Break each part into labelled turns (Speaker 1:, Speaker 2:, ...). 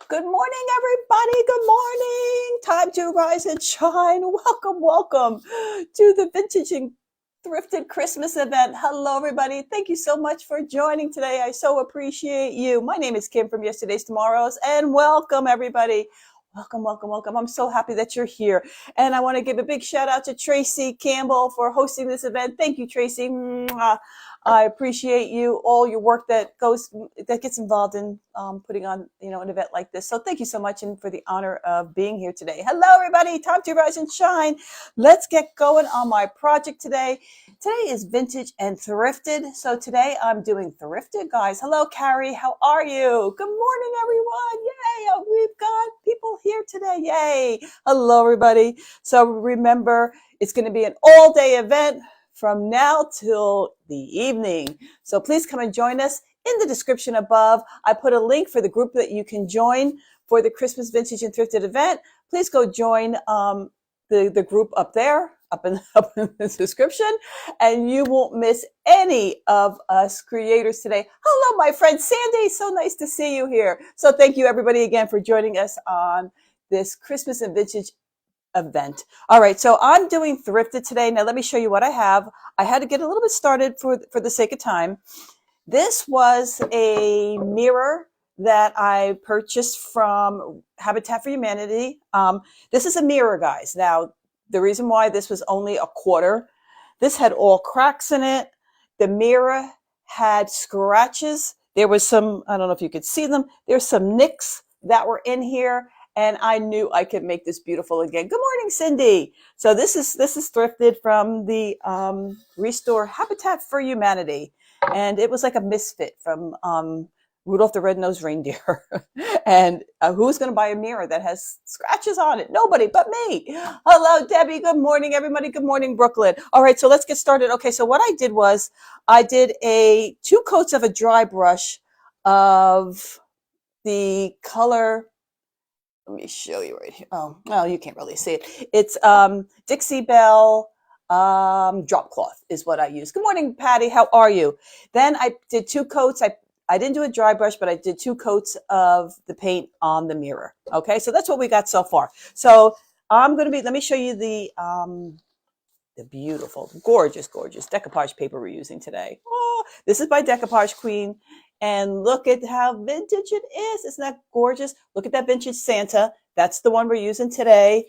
Speaker 1: Good morning, everybody. Good morning. Time to rise and shine. Welcome, welcome to the Vintage and Thrifted Christmas event. Hello, everybody. Thank you so much for joining today. I so appreciate you. My name is Kim from Yesterday's Tomorrows, and welcome, everybody. Welcome, welcome, welcome. I'm so happy that you're here. And I want to give a big shout out to Tracy Campbell for hosting this event. Thank you, Tracy. Mwah. I appreciate you, all your work that gets involved in putting on, an event like this. So thank you so much, and for the honor of being here today. Hello, everybody. Time to rise and shine. Let's get going on my project today. Today is vintage and thrifted. So today I'm doing thrifted, guys. Hello, Carrie. How are you? Good morning, everyone. Yay. Oh, we've got people here today. Yay. Hello, everybody. So remember, it's going to be an all-day event from now till the evening. So please come and join us. In the description above, I put a link for the group that you can join for the Christmas Vintage and Thrifted event. Please go join the group up there, up in the description, and you won't miss any of us creators today. Hello, my friend Sandy. So nice to see you here. So thank you, everybody, again for joining us on this Christmas and Vintage event. All right, so I'm doing thrifted today. Now let me show you what I have. I had to get a little bit started for the sake of time. This was a mirror that I purchased from Habitat for Humanity. This is a mirror, guys. Now, the reason why this was only a quarter, this had all cracks in it. The mirror had scratches. There was some, I don't know if you could see them, there's some nicks that were in here. And I knew I could make this beautiful again. Good morning, Cindy. So this is thrifted from the Restore Habitat for Humanity. And it was like a misfit from Rudolph the Red-Nosed Reindeer. And who's going to buy a mirror that has scratches on it? Nobody but me. Hello, Debbie. Good morning, everybody. Good morning, Brooklyn. All right, so let's get started. Okay, so what I did was I did 2 coats of a dry brush of the color. Let me show you right here. Oh, well, you can't really see it. It's Dixie Belle drop cloth is what I use. Good morning, Patty. How are you? Then I did 2 coats. I didn't do a dry brush, but I did 2 coats of the paint on the mirror. Okay, so that's what we got so far. So I'm going to let me show you the beautiful, gorgeous, gorgeous decoupage paper we're using today. Oh, this is by Decoupage Queen. And look at how vintage it is. Isn't that gorgeous? Look at that vintage Santa. That's the one we're using today.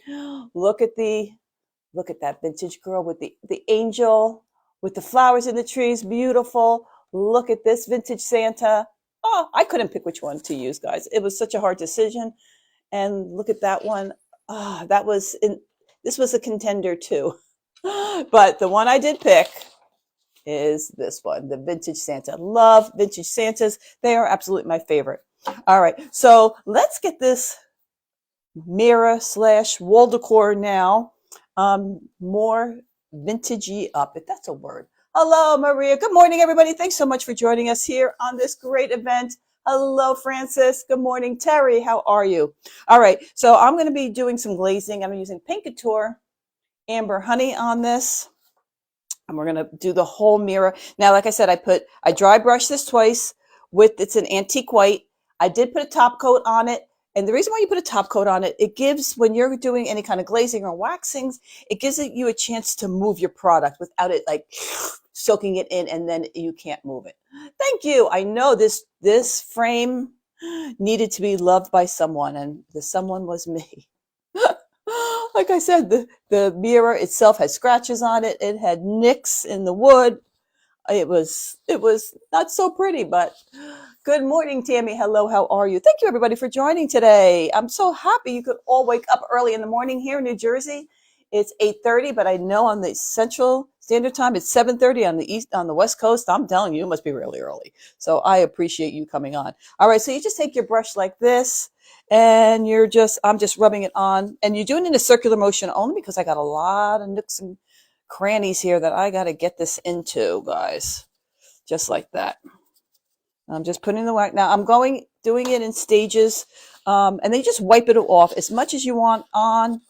Speaker 1: Look at that vintage girl with the angel, with the flowers in the trees. Beautiful. Look at this vintage Santa. Oh, I couldn't pick which one to use, guys. It was such a hard decision. And look at that one. Oh, this was a contender too. But the one I did pick is this one, the vintage Santa. Love vintage Santas. They are absolutely my favorite. All right, so let's get this mirror / wall decor now more vintagey up, if that's a word. Hello, Maria. Good morning, everybody. Thanks so much for joining us here on this great event. Hello, Francis. Good morning, Terry. How are you? All right, so I'm going to be doing some glazing. I'm using Paint Couture Amber Honey on this. And we're going to do the whole mirror. Now, like I said, I dry brushed this twice it's an antique white. I did put a top coat on it. And the reason why you put a top coat on it, it gives, when you're doing any kind of glazing or waxings, it gives you a chance to move your product without it like soaking it in, and then you can't move it. Thank you. I know this frame needed to be loved by someone, and the someone was me. Like I said, the mirror itself had scratches on it. It had nicks in the wood. It was not so pretty, but good morning, Tammy. Hello, how are you? Thank you, everybody, for joining today. I'm so happy you could all wake up early in the morning here in New Jersey. It's 8:30, but I know on the Central Standard Time, it's 7:30 on the West Coast. I'm telling you, it must be really early. So I appreciate you coming on. All right, so you just take your brush like this, and I'm just rubbing it on, and you're doing it in a circular motion only because I got a lot of nooks and crannies here that I got to get this into, guys. Just like that. I'm just putting the wax. Now I'm doing it in stages, and then you just wipe it off as much as you want on.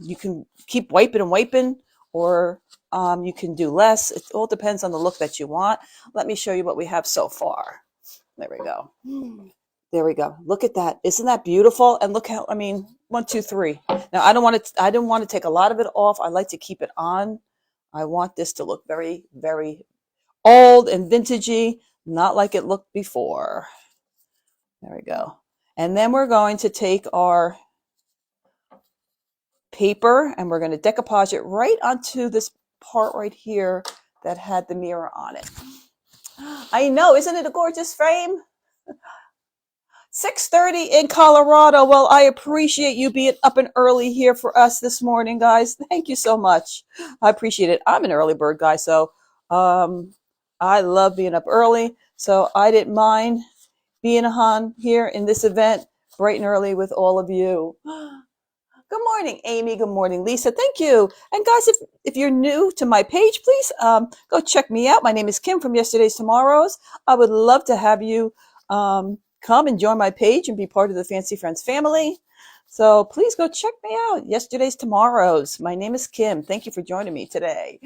Speaker 1: You can keep wiping and wiping, or you can do less. It all depends on the look that you want. Let me show you what we have so far. There we go. There we go. Look at that. Isn't that beautiful? And look how, I mean, 1, 2, 3. Now I don't want to take a lot of it off. I like to keep it on. I want this to look very, very old and vintagey, not like it looked before. There we go. And then we're going to take our paper and we're going to decoupage it right onto this part right here that had the mirror on it. I know, isn't it a gorgeous frame? 6:30 in Colorado. Well, I appreciate you being up and early here for us this morning, guys. Thank you so much. I appreciate it. I'm an early bird guy, so I love being up early. So I didn't mind being on here in this event bright and early with all of you. Good morning, Amy. Good morning, Lisa. Thank you. And guys, if you're new to my page, please go check me out. My name is Kim from Yesterday's Tomorrows. I would love to have you come and join my page and be part of the Fancy Friends family. So please go check me out. Yesterday's Tomorrows. My name is Kim. Thank you for joining me today.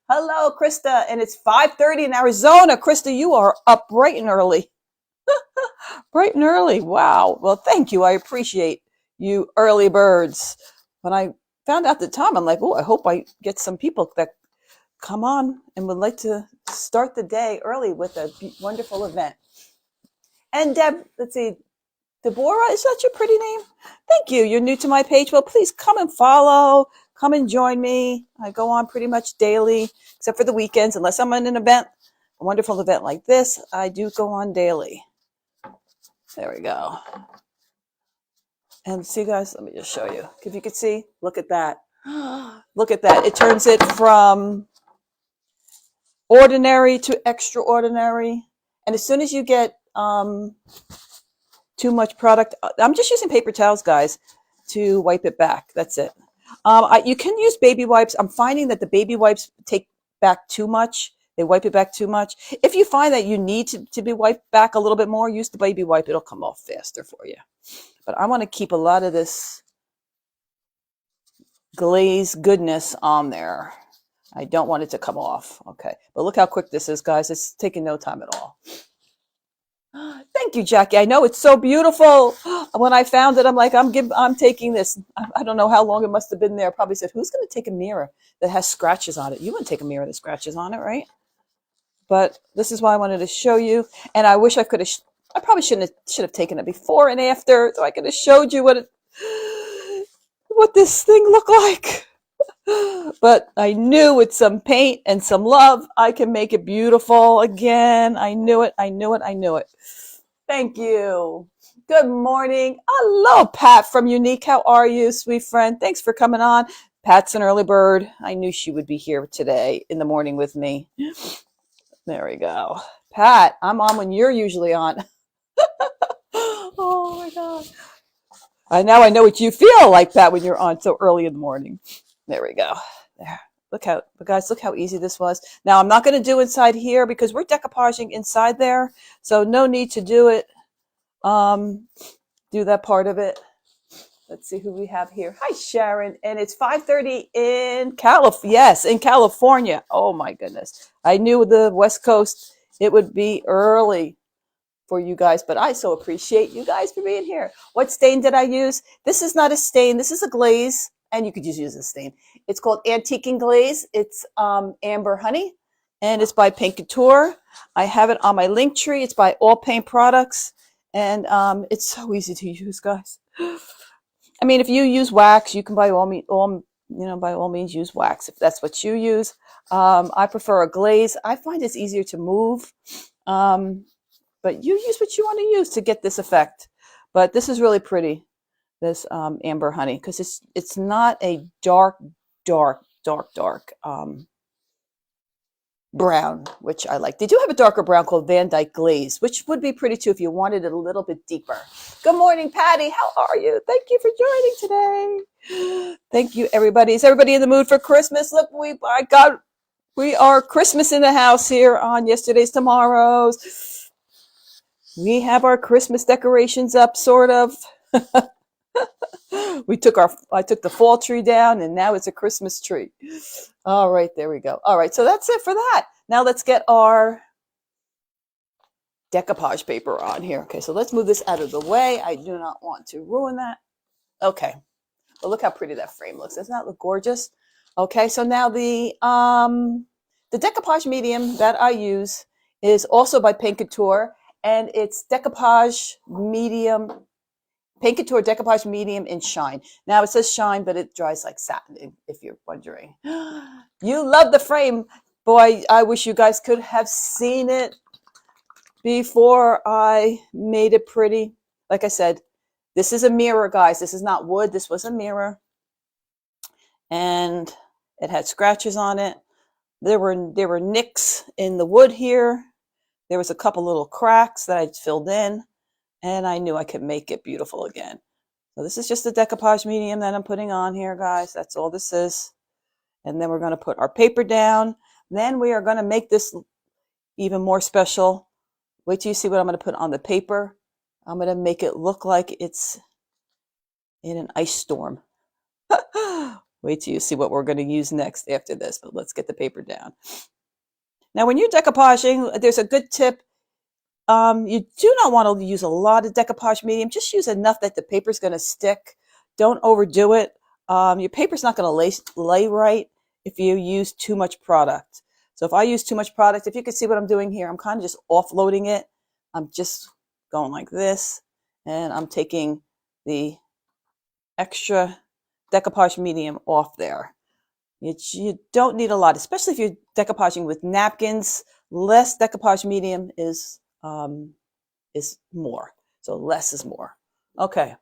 Speaker 1: Hello, Krista. And it's 5:30 in Arizona. Krista, you are up bright and early. Bright and early. Wow. Well, thank you. I appreciate you early birds. When I found out the time, I'm like, oh, I hope I get some people that come on and would like to start the day early with a wonderful event. And Deb, let's see, Deborah, is that your pretty name? Thank you. You're new to my page. Well, please come and follow. Come and join me. I go on pretty much daily, except for the weekends. Unless I'm in an event, a wonderful event like this, I do go on daily. There we go. And see, guys, let me just show you. If you could see, look at that. Look at that. It turns it from ordinary to extraordinary. And as soon as you get too much product, I'm just using paper towels, guys, to wipe it back. That's it. You can use baby wipes. I'm finding that the baby wipes take back too much. They wipe it back too much. If you find that you need to be wiped back a little bit more, use the baby wipe. It'll come off faster for you. But I want to keep a lot of this glaze goodness on there. I don't want it to come off. Okay. But look how quick this is, guys. It's taking no time at all. Thank you, Jackie. I know it's so beautiful. When I found it, I'm like, I'm taking this. I don't know how long it must have been there. Probably said, who's going to take a mirror that has scratches on it? You wouldn't take a mirror that scratches on it, right? But this is why I wanted to show you. And I wish I could have. I probably should have taken it before and after, so I could have showed you what this thing looked like. But I knew with some paint and some love, I can make it beautiful again. I knew it. I knew it. I knew it. Thank you. Good morning. Hello, Pat from Unique. How are you, sweet friend? Thanks for coming on. Pat's an early bird. I knew she would be here today in the morning with me. There we go. Pat, I'm on when you're usually on. Oh, my God. Now I know what you feel like, Pat, when you're on so early in the morning. There we go. There. Guys, look how easy this was. Now, I'm not going to do inside here because we're decoupaging inside there. So no need to do it. Do that part of it. Let's see who we have here. Hi, Sharon. And it's 5:30 in California. Yes, in California. Oh, my goodness. I knew the West Coast, it would be early for you guys, but I so appreciate you guys for being here. What stain did I use? This is not a stain. This is a glaze, and you could just use a stain. It's called Antiquing Glaze. It's Amber Honey, and it's by Paint Couture. I have it on my link tree. It's by All Paint Products, and it's so easy to use, guys. I mean, if you use wax, you can by all means use wax if that's what you use. I prefer a glaze. I find it's easier to move. But you use what you want to use to get this effect. But this is really pretty, this Amber Honey, because it's not a dark brown, which I like. They do have a darker brown called Van Dyke Glaze, which would be pretty too if you wanted it a little bit deeper. Good morning, Patty. How are you? Thank you for joining today. Thank you, everybody. Is everybody in the mood for Christmas? Look, we are Christmas in the house here on Yesterday's Tomorrows. We have our Christmas decorations up, sort of. I took the fall tree down, and now it's a Christmas tree. All right, there we go. All right, so that's it for that. Now let's get our decoupage paper on here. Okay, so let's move this out of the way. I do not want to ruin that. Okay, well, look how pretty that frame looks. Doesn't that look gorgeous? Okay, so now the decoupage medium that I use is also by Paint Couture, and it's decoupage medium, Paint Couture decoupage medium in shine. Now it says shine, but it dries like satin, if you're wondering. You love the frame. Boy, I wish you guys could have seen it before I made it pretty. Like I said, this is a mirror, guys. This is not wood. This was a mirror. And it had scratches on it. There were nicks in the wood here. There was a couple little cracks that I filled in, and I knew I could make it beautiful again. So this is just the decoupage medium that I'm putting on here, guys. That's all this is. And then we're going to put our paper down. Then we are going to make this even more special. Wait till you see what I'm going to put on the paper. I'm going to make it look like it's in an ice storm. Wait till you see what we're going to use next after this, but let's get the paper down. Now, when you're decoupaging, there's a good tip. You do not want to use a lot of decoupage medium. Just use enough that the paper's going to stick. Don't overdo it. Your paper's not going to lay right if you use too much product. So if I use too much product, if you can see what I'm doing here, I'm kind of just offloading it. I'm just going like this, and I'm taking the extra decoupage medium off there. You don't need a lot, especially if you're decoupaging with napkins. Less decoupage medium is more. So less is more. Okay.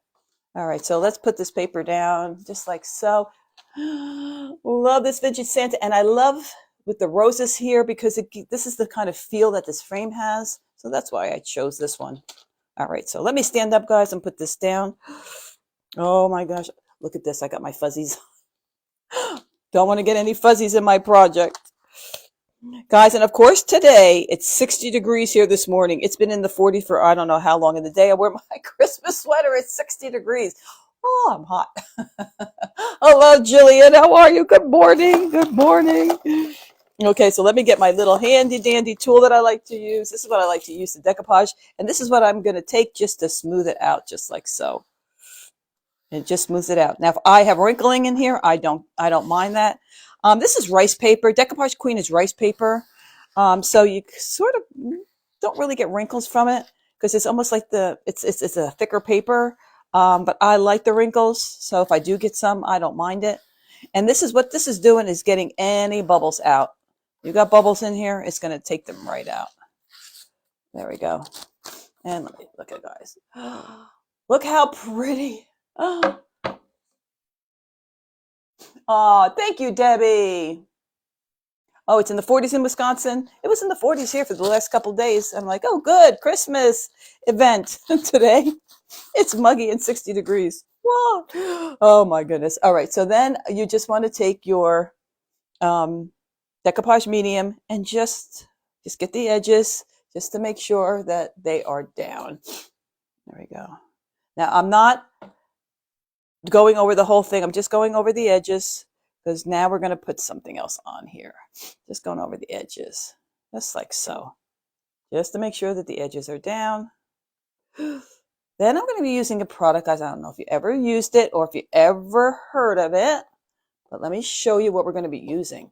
Speaker 1: All right. So let's put this paper down just like so. Love this vintage Santa, and I love with the roses here because this is the kind of feel that this frame has. So that's why I chose this one. All right. So let me stand up, guys, and put this down. Oh my gosh. Look at this. I got my fuzzies. Don't want to get any fuzzies in my project. Guys, and of course today, it's 60 degrees here this morning. It's been in the 40s for I don't know how long in the day. I wear my Christmas sweater. It's 60 degrees. Oh, I'm hot. Hello, Jillian. How are you? Good morning. Good morning. Okay, so let me get my little handy dandy tool that I like to use. This is what I like to use to decoupage. And this is what I'm going to take just to smooth it out, just like so. It just smooths it out. Now, if I have wrinkling in here, I don't mind that. This is rice paper. Decoupage Queen is rice paper. So you sort of don't really get wrinkles from it because it's almost like it's a thicker paper. But I like the wrinkles. So if I do get some, I don't mind it. And this is what this is doing is getting any bubbles out. You got bubbles in here, it's going to take them right out. There we go. And let me look at it, guys. Look how pretty. Oh, thank you, Debbie. Oh, it's in the 40s in Wisconsin. It was in the 40s here for the last couple of days. I'm like, oh, good, Christmas event today. It's muggy and 60 degrees. Whoa. Oh, my goodness. All right, so then you just want to take your decoupage medium and just get the edges just to make sure that they are down. There we go. Now, I'm not going over the whole thing. I'm just going over the edges because now we're going to put something else on here. Just going over the edges, just like so, just to make sure that the edges are down. Then I'm going to be using a product, guys. I don't know if you ever used it or if you ever heard of it, but let me show you what we're going to be using.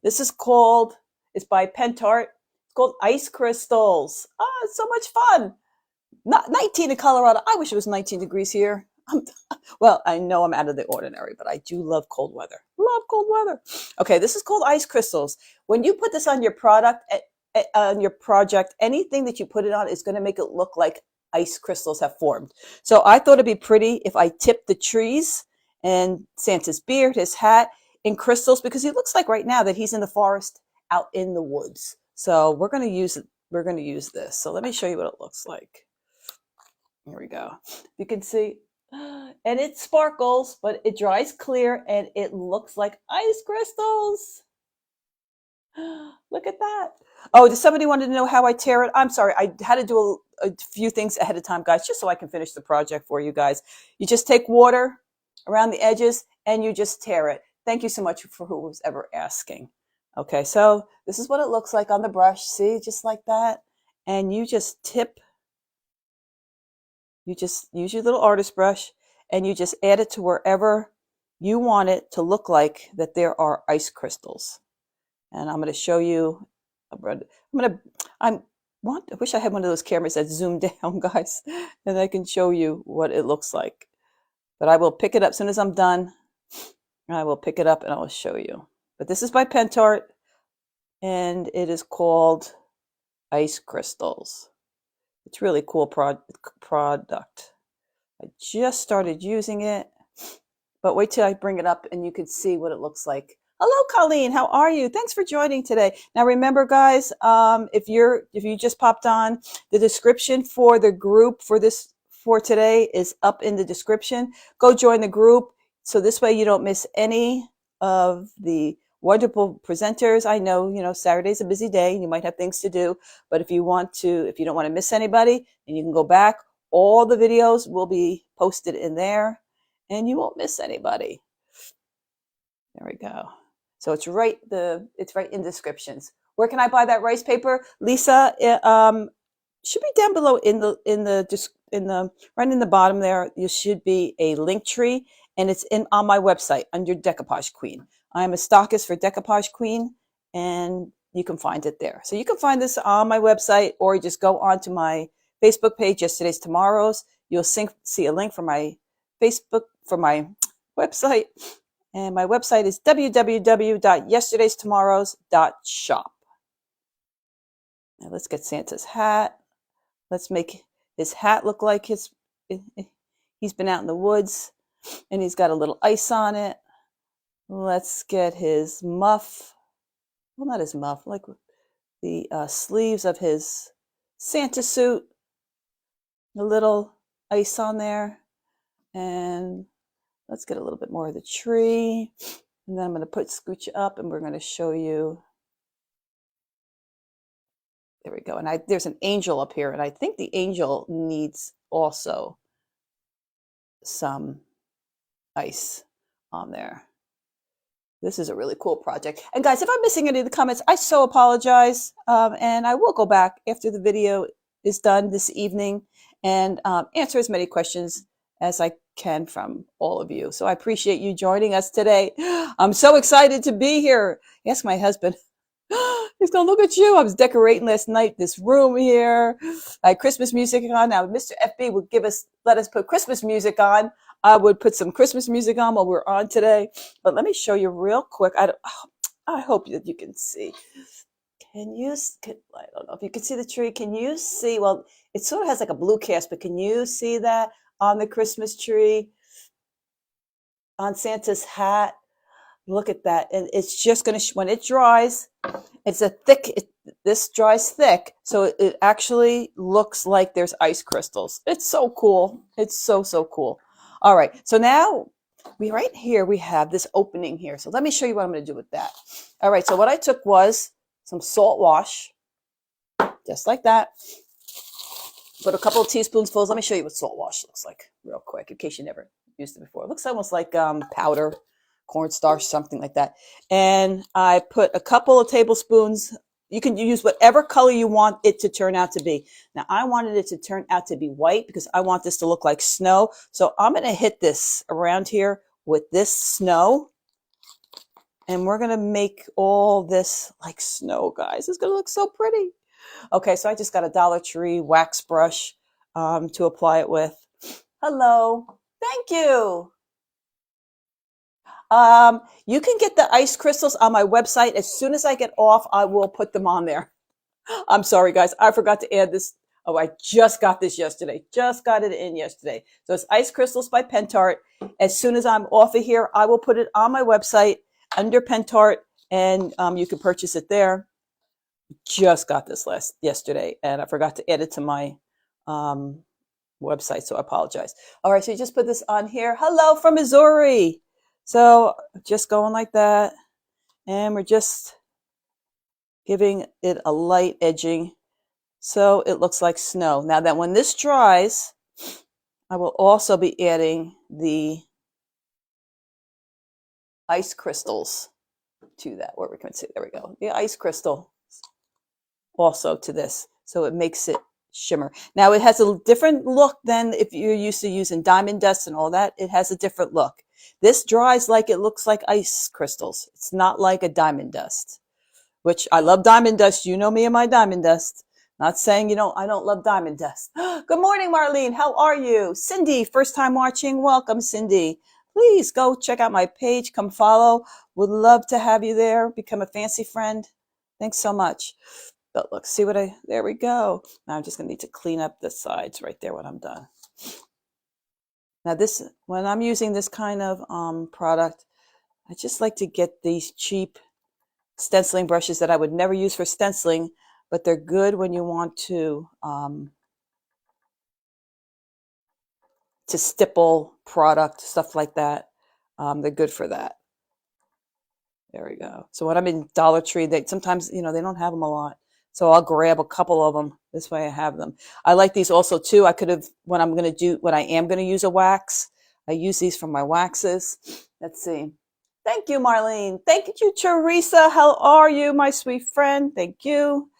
Speaker 1: This is called, it's by Pentart. It's called Ice Crystals. Oh, it's so much fun. Not 19 in Colorado. I wish it was 19 degrees here. Well, I know I'm out of the ordinary, but I do love cold weather. Love cold weather. Okay, this is called Ice Crystals. When you put this on your product, on your project, anything that you put it on is going to make it look like ice crystals have formed. So I thought it'd be pretty if I tipped the trees and Santa's beard, his hat, in crystals because he looks like right now that he's in the forest out in the woods. So we're going to use this. So let me show you what it looks like. Here we go. You can see. And it sparkles, but it dries clear and it looks like ice crystals. Look at that. Oh, does somebody want to know how I tear it? I'm sorry. I had to do a few things ahead of time, guys, just so I can finish the project for you guys. You just take water around the edges and you just tear it. Thank you so much for who was ever asking. Okay, so this is what it looks like on the brush. See, just like that. and you just you just use your little artist brush and you just add it to wherever you want it to look like that there are ice crystals. And I'm going to show you. I wish I had one of those cameras that zoom down, guys, and I can show you what it looks like. But I will pick it up as soon as I'm done. I will pick it up and I will show you. But this is by Pentart, and it is called Ice Crystals. It's really cool product. I just started using it, but wait till I bring it up and you can see what it looks like. Hello, Colleen. How are you? Thanks for joining today. Now, remember, guys, if you just popped on, the description for the group for today is up in the description. Go join the group so this way you don't miss any of the wonderful presenters. I know, Saturday's a busy day and you might have things to do, but if you don't want to miss anybody, then you can go back. All the videos will be posted in there and you won't miss anybody. There we go. So it's right in descriptions. Where can I buy that rice paper? Lisa, should be down below right in the bottom there. You should be a link tree, and it's on my website under Decoupage Queen. I'm a stockist for Decoupage Queen, and you can find it there. So you can find this on my website, or you just go onto my Facebook page, Yesterday's Tomorrow's. You'll see a link for my Facebook, for my website. And my website is www.yesterdaystomorrows.shop. Now let's get Santa's hat. Let's make his hat look like he's been out in the woods and he's got a little ice on it. Let's get his muff. Well, not his muff, like the sleeves of his Santa suit. A little ice on there. And let's get a little bit more of the tree. And then I'm going to scooch up and we're going to show you. There we go. And there's an angel up here. And I think the angel needs also some ice on there. This is a really cool project. And guys, if I'm missing any of the comments, I so apologize. And I will go back after the video is done this evening and answer as many questions as I can from all of you. So I appreciate you joining us today. I'm so excited to be here. Ask my husband. He's going to look at you. I was decorating last night, this room here. I had Christmas music on. Now, Mr. FB would let us put Christmas music on. I would put some Christmas music on while we're on today. But let me show you real quick. I hope that you can see. I don't know if you can see the tree. Can you see? Well, it sort of has like a blue cast, but can you see that on the Christmas tree? On Santa's hat? Look at that. And it's just going to, when it dries, this dries thick. So it actually looks like there's ice crystals. It's so cool. It's so, so cool. All right. So now right here, we have this opening here. So let me show you what I'm going to do with that. All right. So what I took was some salt wash, just like that. Put a couple of teaspoonfuls. Let me show you what salt wash looks like real quick in case you never used it before. It looks almost like powder, cornstarch, something like that. And I put a couple of tablespoons. You can use whatever color you want it to turn out to be. Now, I wanted it to turn out to be white because I want this to look like snow. So I'm going to hit this around here with this snow. And we're going to make all this like snow, guys. It's going to look so pretty. Okay, so I just got a Dollar Tree wax brush to apply it with. Hello. Thank you. You can get the ice crystals on my website. As soon as I get off, I will put them on there. I'm sorry, guys. I forgot to add this. Oh, I just got this yesterday. Just got it in yesterday. So it's Ice Crystals by Pentart. As soon as I'm off of here, I will put it on my website under Pentart, and you can purchase it there. Just got this yesterday, and I forgot to add it to my website, so I apologize. All right, so you just put this on here. Hello from Missouri. So just going like that, and we're just giving it a light edging so it looks like snow. Now that when this dries, I will also be adding the ice crystals to that, where we can see, there we go, the ice crystal also to this. So it makes it shimmer. Now it has a different look than if you're used to using diamond dust and all that. It has a different look. This dries like it looks like ice crystals. It's not like a diamond dust, which I love diamond dust. You know me and my diamond dust. Not saying I don't love diamond dust. Good morning, Marlene. How are you? Cindy, first time watching. Welcome, Cindy. Please go check out my page. Come follow. Would love to have you there. Become a fancy friend. Thanks so much. But look, see what there we go. Now I'm just going to need to clean up the sides right there when I'm done. Now when I'm using this kind of product, I just like to get these cheap stenciling brushes that I would never use for stenciling, but they're good when you want to stipple product, stuff like that. They're good for that. There we go. So when I'm in Dollar Tree, sometimes, they don't have them a lot. So I'll grab a couple of them. This way I have them. I like these also too. When I am going to use a wax, I use these for my waxes. Let's see. Thank you, Marlene. Thank you, Teresa. How are you, my sweet friend? Thank you.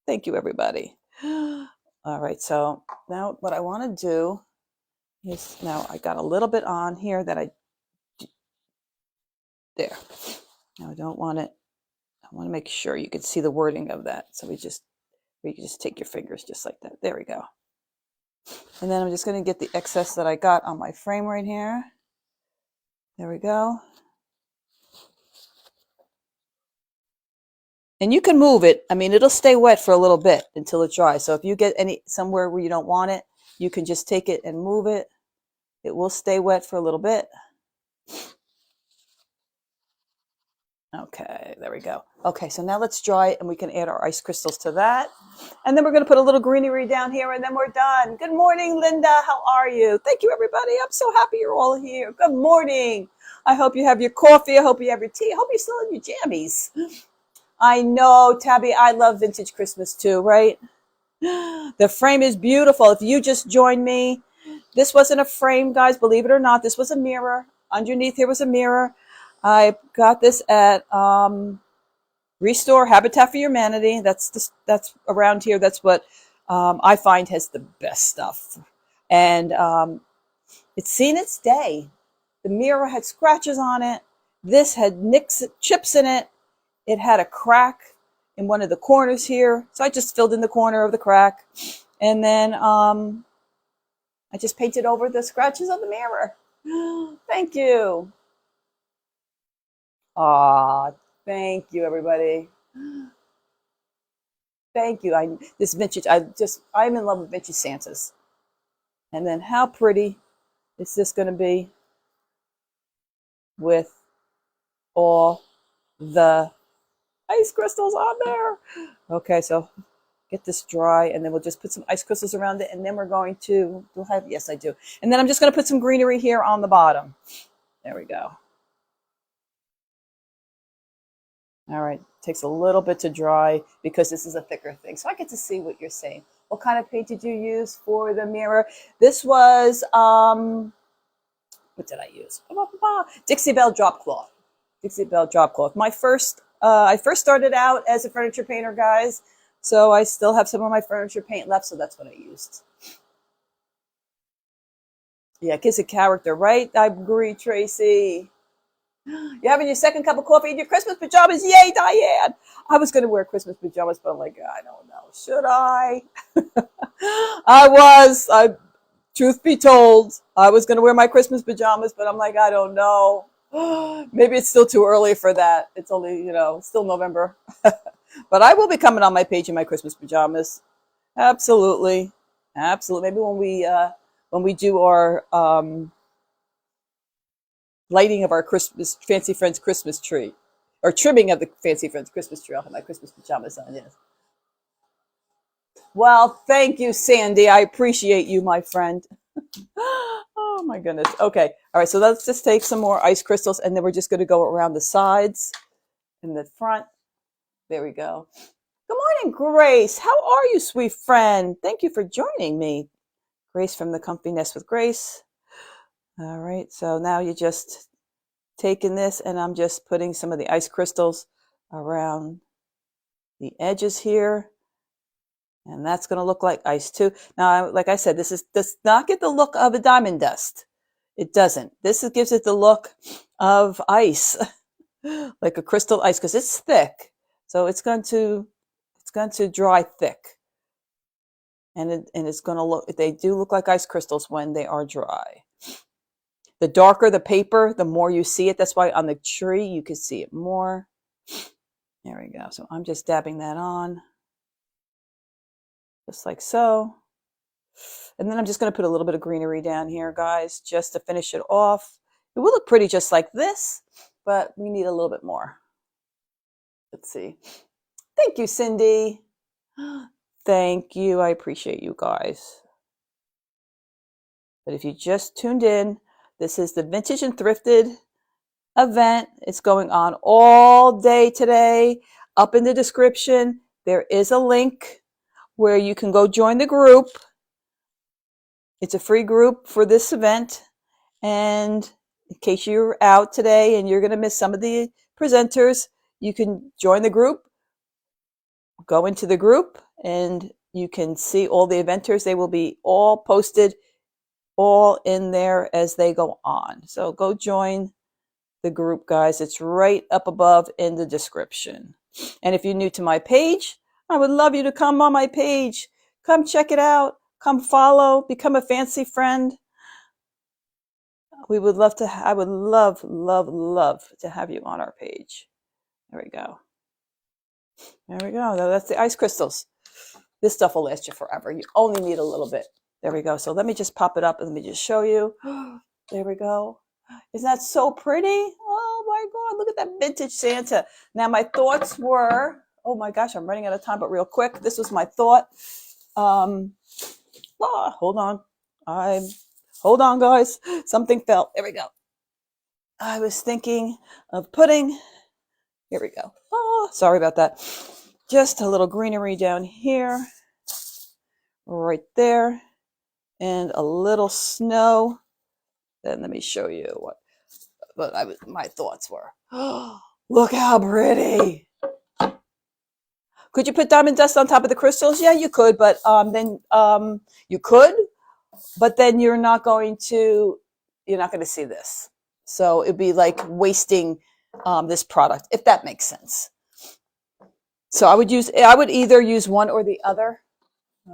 Speaker 1: Thank you, everybody. All right. So now what I want to do is, now I got a little bit on here that there. Now I don't want it. I want to make sure you can see the wording of that. So you can just take your fingers just like that. There we go. And then I'm just going to get the excess that I got on my frame right here. There we go. And you can move it. I mean, it'll stay wet for a little bit until it dries. So if you get somewhere where you don't want it, you can just take it and move it. It will stay wet for a little bit. Okay, there we go. Okay, so now let's dry it and we can add our ice crystals to that. And then we're going to put a little greenery down here and then we're done. Good morning, Linda. How are you? Thank you, everybody. I'm so happy you're all here. Good morning. I hope you have your coffee. I hope you have your tea. I hope you're still in your jammies. I know, Tabby, I love vintage Christmas too, right? The frame is beautiful. If you just joined me, this wasn't a frame, guys. Believe it or not, this was a mirror. Underneath here was a mirror. I got this at Restore Habitat for Humanity. That's around here. That's what I find has the best stuff. And it's seen its day. The mirror had scratches on it. This had chips in it. It had a crack in one of the corners here. So I just filled in the corner of the crack. And then I just painted over the scratches on the mirror. Thank you. Aw, thank you, everybody. Thank you. This vintage, I'm in love with vintage Santas. And then how pretty is this going to be with all the ice crystals on there? Okay, so get this dry, and then we'll just put some ice crystals around it, and then we're going to, yes, I do. And then I'm just going to put some greenery here on the bottom. There we go. All right, takes a little bit to dry because this is a thicker thing. So I get to see what you're saying. What kind of paint did you use for the mirror? This was, what did I use? Dixie Belle Drop Cloth. Dixie Belle Drop Cloth. I first started out as a furniture painter, guys. So I still have some of my furniture paint left, so that's what I used. Yeah, it gives a character, right? I agree, Tracy. You're having your second cup of coffee in your Christmas pajamas. Yay, Diane. I was going to wear Christmas pajamas, but I'm like, I don't know. Should I? Truth be told, I was going to wear my Christmas pajamas, but I'm like, I don't know. Maybe it's still too early for that. It's only, still November. But I will be coming on my page in my Christmas pajamas. Absolutely. Absolutely. Maybe when we do our lighting of our Fancy Friends Christmas tree, or trimming of the Fancy Friends Christmas tree. I'll have my Christmas pajamas on, yes. Well, thank you, Sandy. I appreciate you, my friend. Oh, my goodness. Okay. All right. So let's just take some more ice crystals, and then we're just going to go around the sides and the front. There we go. Good morning, Grace. How are you, sweet friend? Thank you for joining me. Grace from the Comfy Nest with Grace. All right. So now you just taking this, and I'm just putting some of the ice crystals around the edges here. And that's going to look like ice too. Now, like I said, does not get the look of a diamond dust. It doesn't. Gives it the look of ice, like a crystal ice, because it's thick. So it's going to dry thick. And it's going to look, they do look like ice crystals when they are dry. The darker the paper, the more you see it. That's why on the tree, you can see it more. There we go. So I'm just dabbing that on. Just like so. And then I'm just going to put a little bit of greenery down here, guys, just to finish it off. It will look pretty just like this, but we need a little bit more. Let's see. Thank you, Cindy. Thank you. I appreciate you guys. But if you just tuned in, this is the Vintage and Thrifted event. It's going on all day today. Up in the description, there is a link where you can go join the group. It's a free group for this event. And in case you're out today and you're going to miss some of the presenters, you can join the group, go into the group, and you can see all the eventers. They will be all posted all in there as they go on. So go join the group, guys. It's right up above in the description. And if you're new to my page, I would love you to come on my page. Come check it out. Come follow. Become a fancy friend. We would love to. I would love to have you on our page. There we go. There we go. That's the ice crystals. This stuff will last you forever. You only need a little bit. There we go. So let me just pop it up and let me just show you. There we go. Isn't that so pretty? Oh my God, look at that vintage Santa. Now my thoughts were, oh my gosh, I'm running out of time, but real quick, this was my thought. Hold on. Hold on, guys. Something fell. There we go. I was thinking of putting, here we go. Oh, sorry about that. Just a little greenery down here, right there, and a little snow. Then let me show you what my thoughts were. Oh, look how pretty. Could you put diamond dust on top of the crystals? Yeah, you could, but then you could, but then you're not going to see this. So it'd be like wasting this product, if that makes sense. So I would either use one or the other.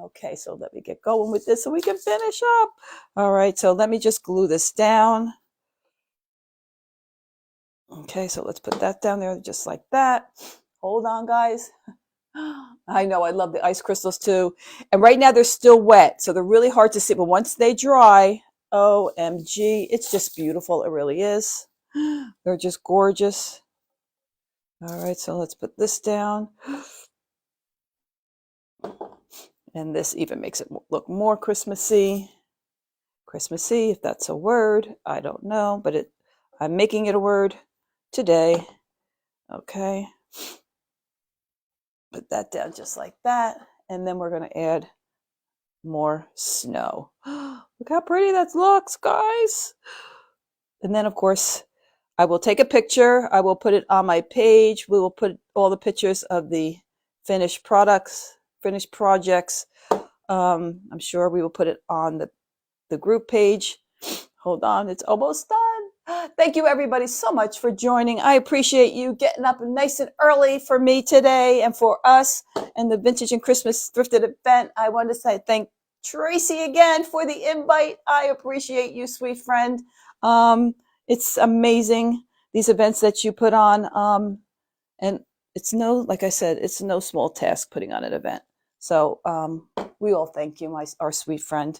Speaker 1: Okay, so let me get going with this so we can finish up. All right, so let me just glue this down. Okay, so let's put that down there just like that. Hold on, guys. I know, I love the ice crystals too. And right now they're still wet, so they're really hard to see. But once they dry, OMG, it's just beautiful. It really is. They're just gorgeous. All right, so let's put this down. And this even makes it look more Christmassy. Christmassy, if that's a word, I don't know, but I'm making it a word today. Okay. Put that down just like that. And then we're going to add more snow. Look how pretty that looks, guys. And then, of course, I will take a picture. I will put it on my page. We will put all the pictures of the finished products, finished projects. I'm sure we will put it on the group page. Hold on, it's almost done. Thank you everybody so much for joining. I appreciate you getting up nice and early for me today and for us and the Vintage and Christmas Thrifted event. I want to say thank Tracy again for the invite. I appreciate you, sweet friend. It's amazing, these events that you put on. And it's like I said, it's no small task putting on an event. So we all thank you, our sweet friend.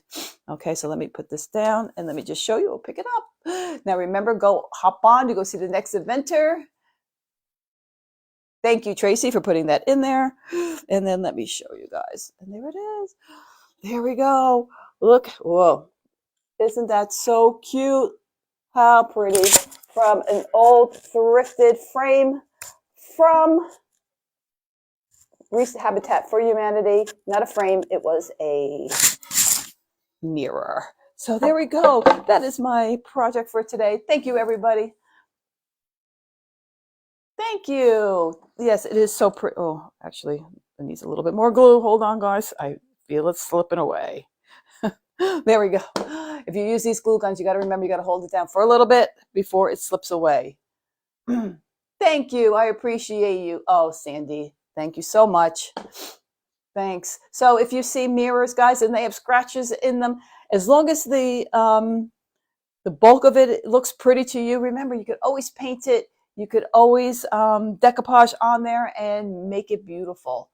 Speaker 1: Okay, so let me put this down and let me just show you. We'll pick it up. Now remember, hop on to go see the next eventer. Thank you, Tracy, for putting that in there. And then let me show you guys. And there it is. There we go. Look. Whoa. Isn't that so cute? How pretty. From an old thrifted frame from Habitat for Humanity. Not a frame. It was a mirror. So there we go. That is my project for today. Thank you, everybody. Thank you. Yes, it is so pretty. Oh, actually, It needs a little bit more glue. Hold on, guys. I feel it slipping away. There we go. If you use these glue guns, you got to remember you got to hold it down for a little bit before it slips away. Thank you. I appreciate you. Oh, Sandy, thank you so much. Thanks. So if you see mirrors, guys, and they have scratches in them, as long as the bulk of it looks pretty to you, remember, you could always paint it. You could always decoupage on there and make it beautiful.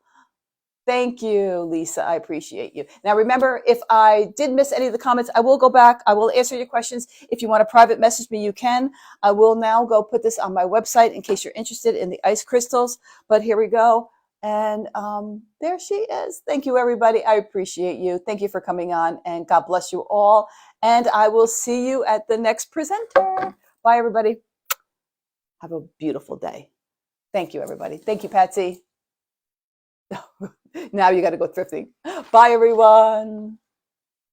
Speaker 1: Thank you, Lisa. I appreciate you. Now, remember, if I did miss any of the comments, I will go back. I will answer your questions. If you want to private message me, you can. I will now go put this on my website in case you're interested in the ice crystals. But here we go. And there she is. Thank you, everybody. I appreciate you. Thank you for coming on, and God bless you all. And I will see you at the next presenter. Bye, everybody. Have a beautiful day. Thank you, everybody. Thank you, Patsy. Now you got to go thrifting. Bye, everyone.